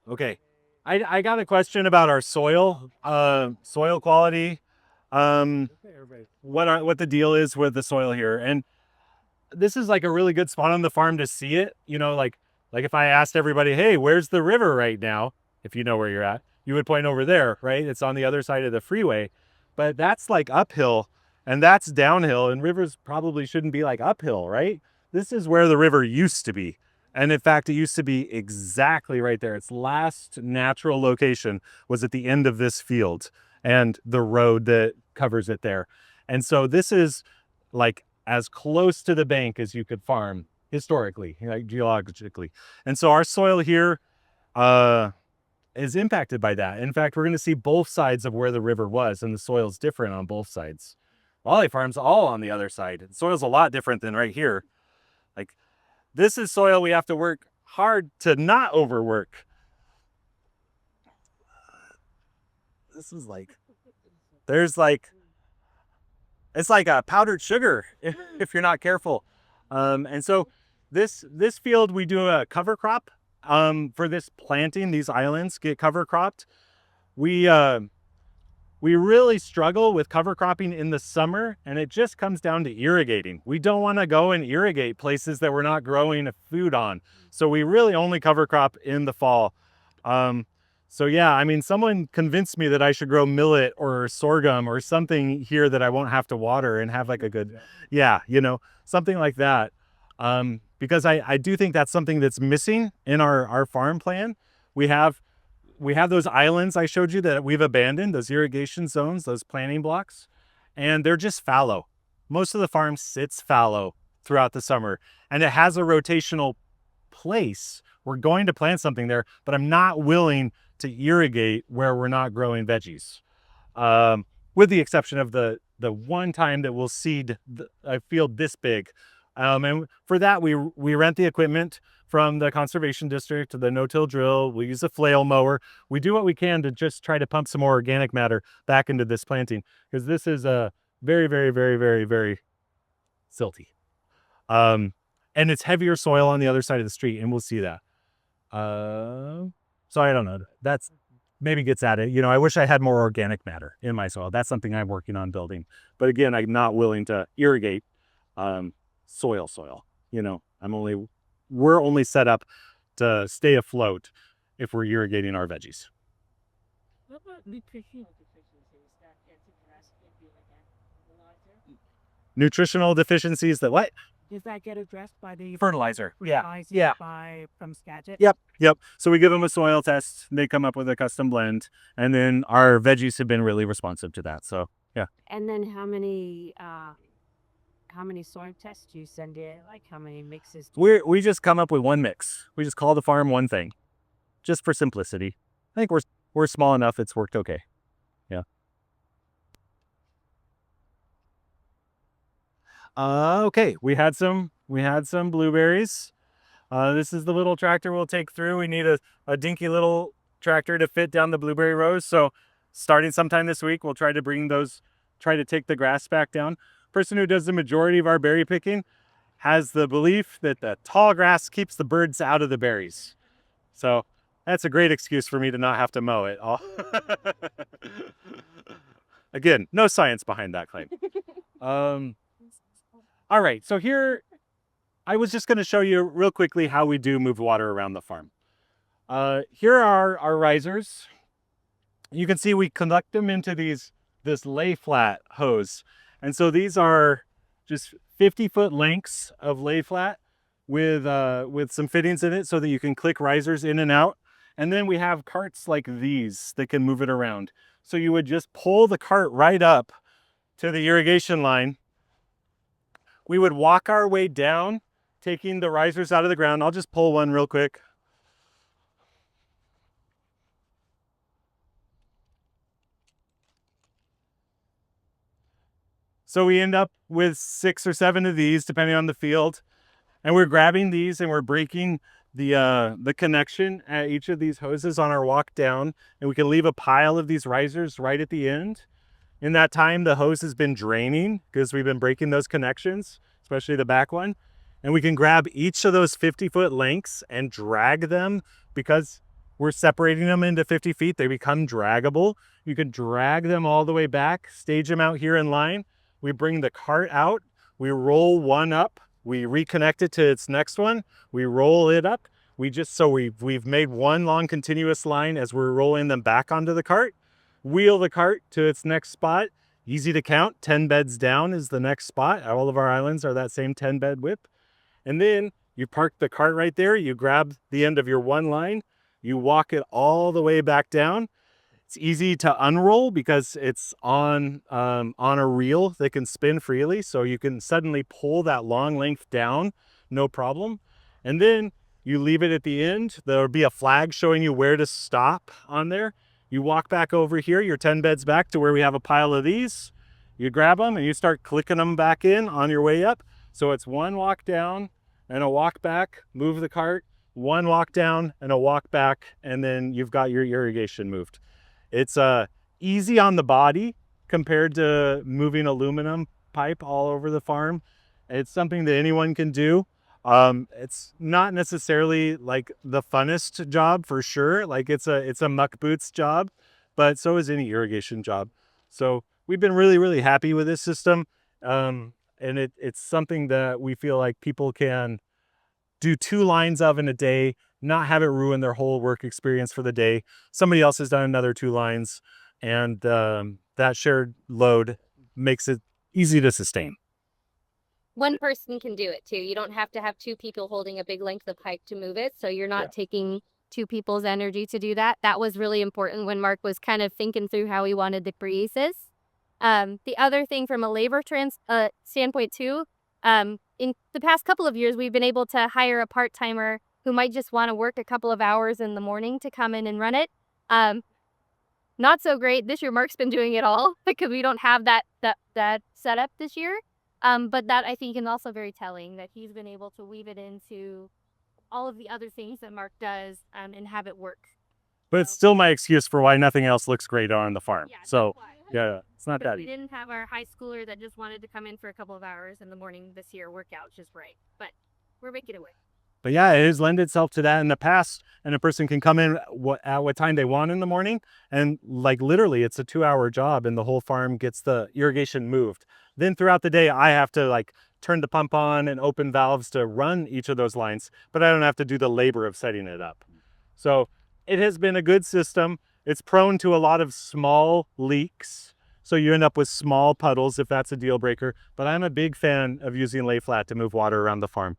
Okay. I got a question about our soil, soil quality. What the deal is with the soil here. And this is like a really good spot on the farm to see it. Like if I asked everybody, hey, where's the river right now? If you know where you're at, you would point over there, right? It's on the other side of the freeway. But that's like uphill and that's downhill, and rivers probably shouldn't be like uphill, right? This is where the river used to be. And in fact, it used to be exactly right there. Its last natural location was at the end of this field and the road that covers it there. And so this is like as close to the bank as you could farm historically, like geologically. And so our soil here is impacted by that. In fact, we're going to see both sides of where the river was, and the soil is different on both sides. Walleye Farm's all on the other side. The soil's a lot different than right here. Like, this is soil we have to work hard to not overwork. This is like, it's like a powdered sugar if you're not careful. And so this field, we do a cover crop for this planting. These islands get cover cropped. We really struggle with cover cropping in the summer, and it just comes down to irrigating. We don't want to go and irrigate places that we're not growing food on. So we really only cover crop in the fall. So yeah, I mean, someone convinced me that I should grow millet or sorghum or something here that I won't have to water and have like a good, yeah, something like that. Because I do think that's something that's missing in our farm plan. We have those islands I showed you that we've abandoned, those irrigation zones, those planting blocks, and they're just fallow. Most of the farm sits fallow throughout the summer, and it has a rotational place. We're going to plant something there, but I'm not willing to irrigate where we're not growing veggies, with the exception of the one time that we'll seed a field this big. And for that, we rent the equipment from the conservation district to the no-till drill. We use a flail mower. We do what we can to just try to pump some more organic matter back into this planting, because this is a very, very, very, very, very silty. And it's heavier soil on the other side of the street, and we'll see that. So I don't know. That's maybe gets at it. I wish I had more organic matter in my soil. That's something I'm working on building. But again, I'm not willing to irrigate soil. We're only set up to stay afloat if we're irrigating our veggies. What about nutritional deficiencies that gets addressed if you like fertilizer? Nutritional deficiencies that what? Does that get addressed by the Fertilizer. Yeah. fertilizer Yeah. from Skagit? Yep. So we give them a soil test. They come up with a custom blend, and then our veggies have been really responsive to that. So yeah. And then how many soil tests do you send in? Like how many mixes? We just come up with one mix. We just call the farm one thing, just for simplicity. I think we're small enough. It's worked okay. Yeah. Okay. We had some blueberries. This is the little tractor we'll take through. We need a dinky little tractor to fit down the blueberry rows. So starting sometime this week, we'll try to take the grass back down. Person who does the majority of our berry picking has the belief that the tall grass keeps the birds out of the berries. So that's a great excuse for me to not have to mow it all. Again, no science behind that claim. All right, so here, I was just going to show you real quickly how we do move water around the farm. Here are our risers. You can see we conduct them into this lay flat hose. And so these are just 50-foot lengths of lay flat with some fittings in it so that you can click risers in and out. And then we have carts like these that can move it around. So you would just pull the cart right up to the irrigation line. We would walk our way down, taking the risers out of the ground. I'll just pull one real quick. So we end up with 6 or 7 of these, depending on the field. And we're grabbing these and we're breaking the connection at each of these hoses on our walk down. And we can leave a pile of these risers right at the end. In that time, the hose has been draining because we've been breaking those connections, especially the back one. And we can grab each of those 50-foot lengths and drag them, because we're separating them into 50 feet. They become draggable. You can drag them all the way back, stage them out here in line. We bring the cart out, we roll one up, we reconnect it to its next one, we roll it up. We've made one long continuous line as we're rolling them back onto the cart, wheel the cart to its next spot. Easy to count, 10 beds down is the next spot. All of our islands are that same 10 bed width. And then you park the cart right there, you grab the end of your one line, you walk it all the way back down. It's easy to unroll because it's on a reel that can spin freely. So you can suddenly pull that long length down, no problem. And then you leave it at the end. There'll be a flag showing you where to stop on there. You walk back over here, you're 10 beds back to where we have a pile of these. You grab them and you start clicking them back in on your way up. So it's one walk down and a walk back, move the cart, one walk down and a walk back, and then you've got your irrigation moved. It's easy on the body compared to moving aluminum pipe all over the farm. It's something that anyone can do. It's not necessarily like the funnest job for sure. Like it's a muck boots job, but so is any irrigation job. So we've been really happy with this system. And it's something that we feel like people can do 2 lines of in a day, not have it ruin their whole work experience for the day. Somebody else has done another 2 lines, and that shared load makes it easy to sustain. One person can do it too. You don't have to have 2 people holding a big length of pipe to move it. So you're not taking 2 people's energy to do that. That was really important when Mark was kind of thinking through how he wanted to create this. The other thing from a labor standpoint too, in the past couple of years, we've been able to hire a part-timer who might just want to work a couple of hours in the morning to come in and run it. Not so great this year. Mark's been doing it all because we don't have that setup this year. But that I think is also very telling that he's been able to weave it into all of the other things that Mark does and have it work. But it's still my excuse for why nothing else looks great on the farm. Yeah, so that's why. yeah, it's not that We easy. didn't have our high schooler that just wanted to come in for a couple of hours in the morning this year work out just right. But we're making it work. But yeah, it has lent itself to that in the past, and a person can come in at what time they want in the morning, and like literally it's a 2-hour job and the whole farm gets the irrigation moved. Then throughout the day, I have to like turn the pump on and open valves to run each of those lines, but I don't have to do the labor of setting it up. So it has been a good system. It's prone to a lot of small leaks, so you end up with small puddles if that's a deal breaker, but I'm a big fan of using lay flat to move water around the farm.